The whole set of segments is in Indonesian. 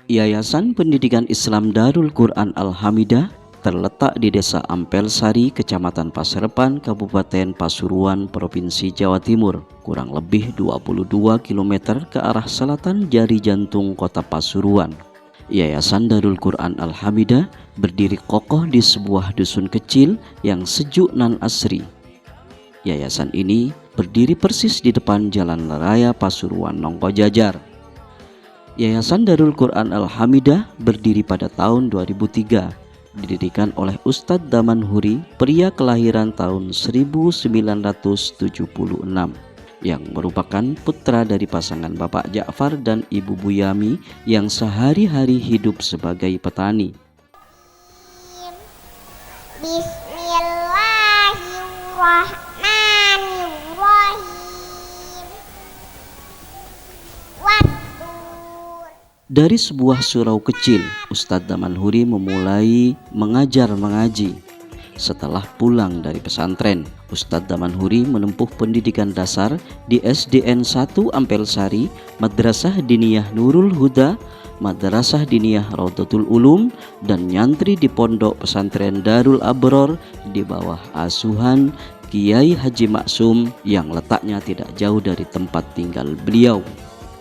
Yayasan Pendidikan Islam Darul Quran Al-Hamidah terletak di Desa Ampel Sari, Kecamatan Paserepan, Kabupaten Pasuruan, Provinsi Jawa Timur, kurang lebih 22 km ke arah selatan jari jantung kota Pasuruan. Yayasan Darul Quran Al-Hamidah berdiri kokoh di sebuah dusun kecil yang sejuk nan asri. Yayasan ini berdiri persis di depan Jalan Raya Pasuruan Nongkojajar. Yayasan Darul Quran Al-Hamidah berdiri pada tahun 2003, didirikan oleh Ustadz Daman Huri, pria kelahiran tahun 1976, yang merupakan putra dari pasangan Bapak Ja'far dan Ibu Buyami yang sehari-hari hidup sebagai petani. Bismillahirrahmanirrahim. Dari sebuah surau kecil, Ustadz Daman Huri memulai mengajar mengaji. Setelah pulang dari pesantren, Ustadz Daman Huri menempuh pendidikan dasar di SDN 1 Ampel Sari, Madrasah Diniyah Nurul Huda, Madrasah Diniyah Raudhatul Ulum, dan nyantri di pondok pesantren Darul Abror di bawah asuhan Kiai Haji Maksum yang letaknya tidak jauh dari tempat tinggal beliau.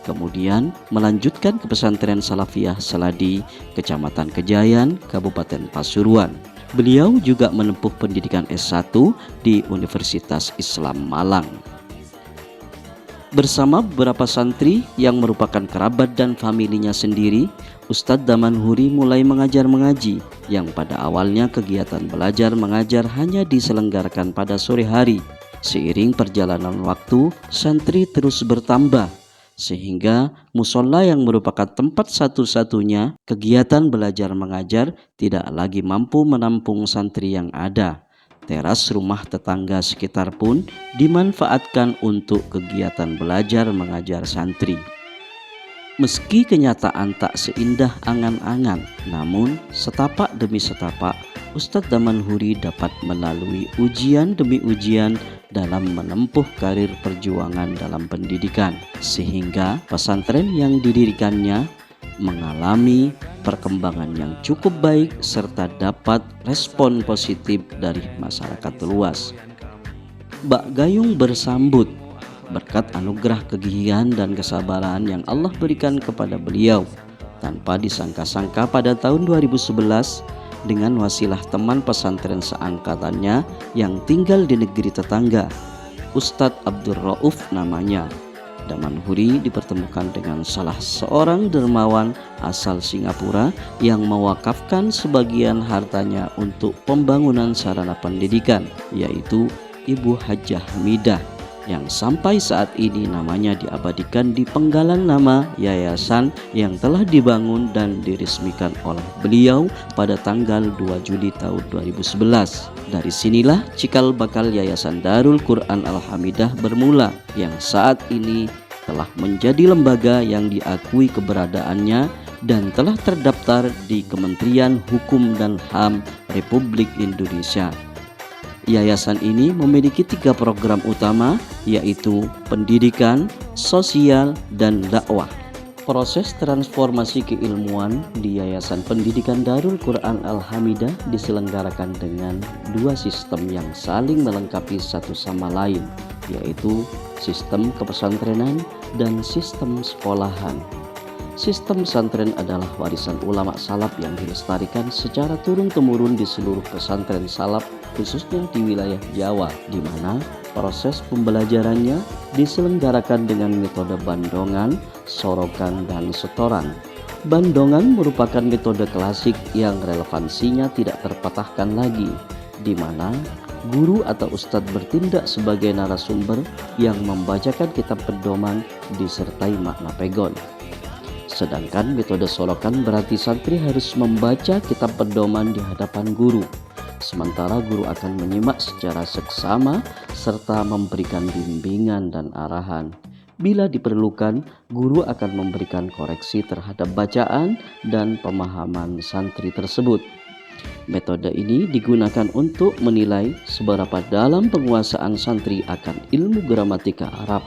Kemudian melanjutkan ke pesantren Salafiyah Seladi, Kecamatan Kejayan, Kabupaten Pasuruan. Beliau juga menempuh pendidikan S1 di Universitas Islam Malang. Bersama beberapa santri yang merupakan kerabat dan familinya sendiri, Ustadz Daman Huri mulai mengajar mengaji, yang pada awalnya kegiatan belajar mengajar hanya diselenggarakan pada sore hari. Seiring perjalanan waktu, santri terus bertambah, sehingga musola yang merupakan tempat satu-satunya kegiatan belajar mengajar tidak lagi mampu menampung santri yang ada. Teras rumah tetangga sekitar pun dimanfaatkan untuk kegiatan belajar mengajar santri. Meski kenyataan tak seindah angan-angan, namun setapak demi setapak Ustadz Daman Huri dapat melalui ujian demi ujian dalam menempuh karir perjuangan dalam pendidikan, sehingga pesantren yang didirikannya mengalami perkembangan yang cukup baik serta dapat respon positif dari masyarakat luas. Bak Gayung bersambut berkat anugerah kegigihan dan kesabaran yang Allah berikan kepada beliau. Tanpa disangka-sangka pada tahun 2011, dengan wasilah teman pesantren seangkatannya yang tinggal di negeri tetangga, Ustadz Abdul Rauf namanya, Daman Huri dipertemukan dengan salah seorang dermawan asal Singapura yang mewakafkan sebagian hartanya untuk pembangunan sarana pendidikan, yaitu Ibu Hajah Hamidah, yang sampai saat ini namanya diabadikan di penggalan nama yayasan yang telah dibangun dan diresmikan oleh beliau pada tanggal 2 Juli tahun 2011. Dari sinilah cikal bakal Yayasan Darul Quran Al-Hamidah bermula, yang saat ini telah menjadi lembaga yang diakui keberadaannya dan telah terdaftar di Kementerian Hukum dan HAM Republik Indonesia. Yayasan ini memiliki 3 program utama, yaitu pendidikan, sosial, dan dakwah. Proses transformasi keilmuan di Yayasan Pendidikan Darul Quran Al-Hamidah diselenggarakan dengan 2 sistem yang saling melengkapi satu sama lain, yaitu sistem kepesantrenan dan sistem sekolahan. Sistem pesantren adalah warisan ulama salaf yang dilestarikan secara turun-temurun di seluruh pesantren salaf, khususnya di wilayah Jawa, di mana proses pembelajarannya diselenggarakan dengan metode bandongan, sorokan, dan setoran. Bandongan merupakan metode klasik yang relevansinya tidak terpatahkan lagi, di mana guru atau ustadz bertindak sebagai narasumber yang membacakan kitab pedoman disertai makna pegon. Sedangkan metode sorokan berarti santri harus membaca kitab pedoman di hadapan guru, sementara guru akan menyimak secara seksama serta memberikan bimbingan dan arahan. Bila diperlukan, guru akan memberikan koreksi terhadap bacaan dan pemahaman santri tersebut. Metode ini digunakan untuk menilai seberapa dalam penguasaan santri akan ilmu gramatika Arab,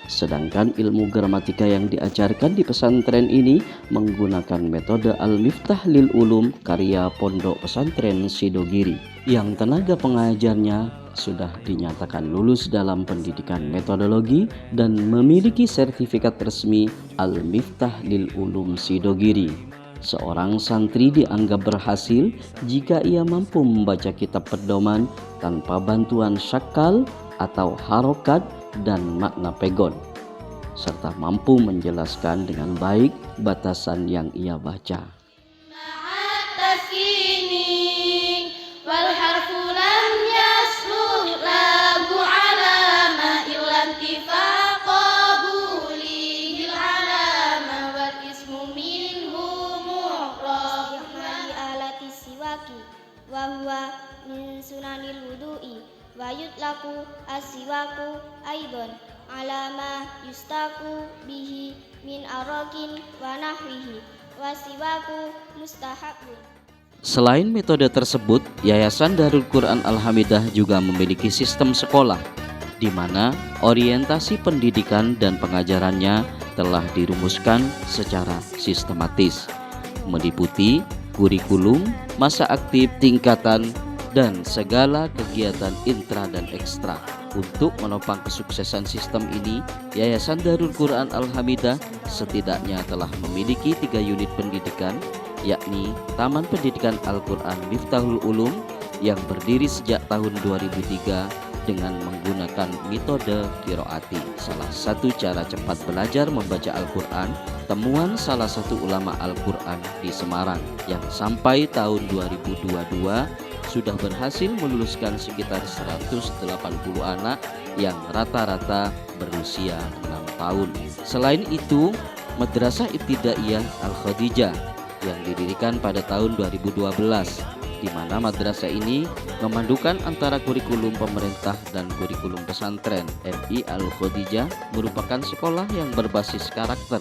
Sedangkan ilmu gramatika yang diajarkan di pesantren ini menggunakan metode Al-Miftah lil Ulum karya Pondok Pesantren Sidogiri, yang tenaga pengajarnya sudah dinyatakan lulus dalam pendidikan metodologi dan memiliki sertifikat resmi Al-Miftah lil Ulum Sidogiri. Seorang santri dianggap berhasil jika ia mampu membaca kitab pedoman tanpa bantuan syakal atau harokat dan makna pegon, serta mampu menjelaskan dengan baik batasan yang ia baca. Wahuwa min sunanil wudu'i wa yutlaku as-siwaku aidon alama yustaku bihi min arakin wa nahwihi wa siwaku mustahabun. Selain metode tersebut, Yayasan Darul Quran Al-Hamidah juga memiliki sistem sekolah di mana orientasi pendidikan dan pengajarannya telah dirumuskan secara sistematis, meliputi kurikulum, masa aktif, tingkatan, dan segala kegiatan intra dan ekstra. Untuk menopang kesuksesan sistem ini, Yayasan Darul Quran Al-Hamidah setidaknya telah memiliki 3 unit pendidikan, yakni Taman Pendidikan Al-Quran Miftahul Ulum yang berdiri sejak tahun 2003 dengan menggunakan metode qiraati. Salah satu cara cepat belajar membaca Al-Quran, temuan salah satu ulama Al-Quran di Semarang yang sampai tahun 2022 sudah berhasil meluluskan sekitar 180 anak yang rata-rata berusia 6 tahun. Selain itu, Madrasah Ibtidaiyah Al-Khadijah yang didirikan pada tahun 2012, di mana madrasah ini memadukan antara kurikulum pemerintah dan kurikulum pesantren. MI Al-Khadijah merupakan sekolah yang berbasis karakter,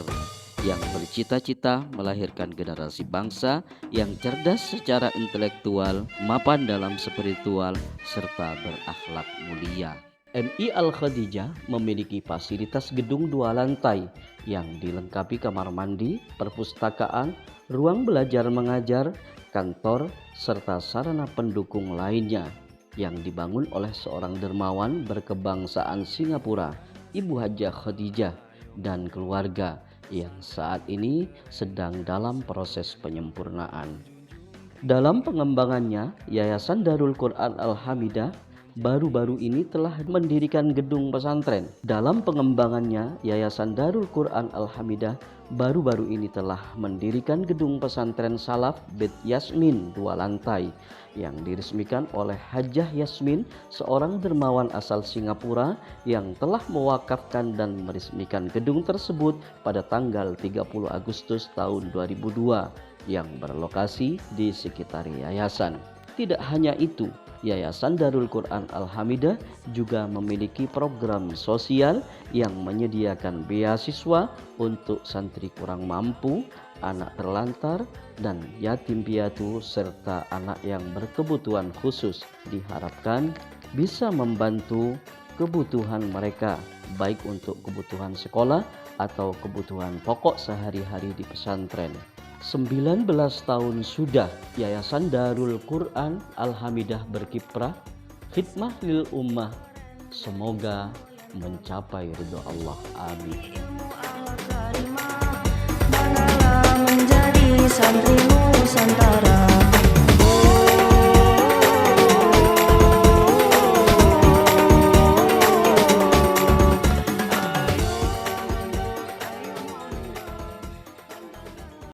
yang bercita-cita melahirkan generasi bangsa yang cerdas secara intelektual, mapan dalam spiritual, serta berakhlak mulia. MI Al-Khadijah memiliki fasilitas gedung 2 lantai yang dilengkapi kamar mandi, perpustakaan, ruang belajar mengajar, kantor, serta sarana pendukung lainnya yang dibangun oleh seorang dermawan berkebangsaan Singapura, Ibu Hajah Khadijah, dan keluarga yang saat ini sedang dalam proses penyempurnaan. Dalam pengembangannya, Yayasan Darul Quran Al-Hamidah baru-baru ini telah mendirikan gedung pesantren. Dalam pengembangannya, Yayasan Darul Quran Al-Hamidah baru-baru ini telah mendirikan gedung pesantren Salaf Bet Yasmin 2 lantai yang diresmikan oleh Hajah Yasmin, seorang dermawan asal Singapura yang telah mewakafkan dan meresmikan gedung tersebut pada tanggal 30 Agustus tahun 2002 yang berlokasi di sekitar yayasan. Tidak hanya itu, Yayasan Darul Quran Al-Hamidah juga memiliki program sosial yang menyediakan beasiswa untuk santri kurang mampu, anak terlantar, dan yatim piatu, serta anak yang berkebutuhan khusus. Diharapkan bisa membantu kebutuhan mereka, baik untuk kebutuhan sekolah atau kebutuhan pokok sehari-hari di pesantren. 19 tahun sudah Yayasan Darul Quran Al-Hamidah berkiprah, khidmah lil ummah, semoga mencapai ridho Allah. Amin. Menjadi santri Nusantara.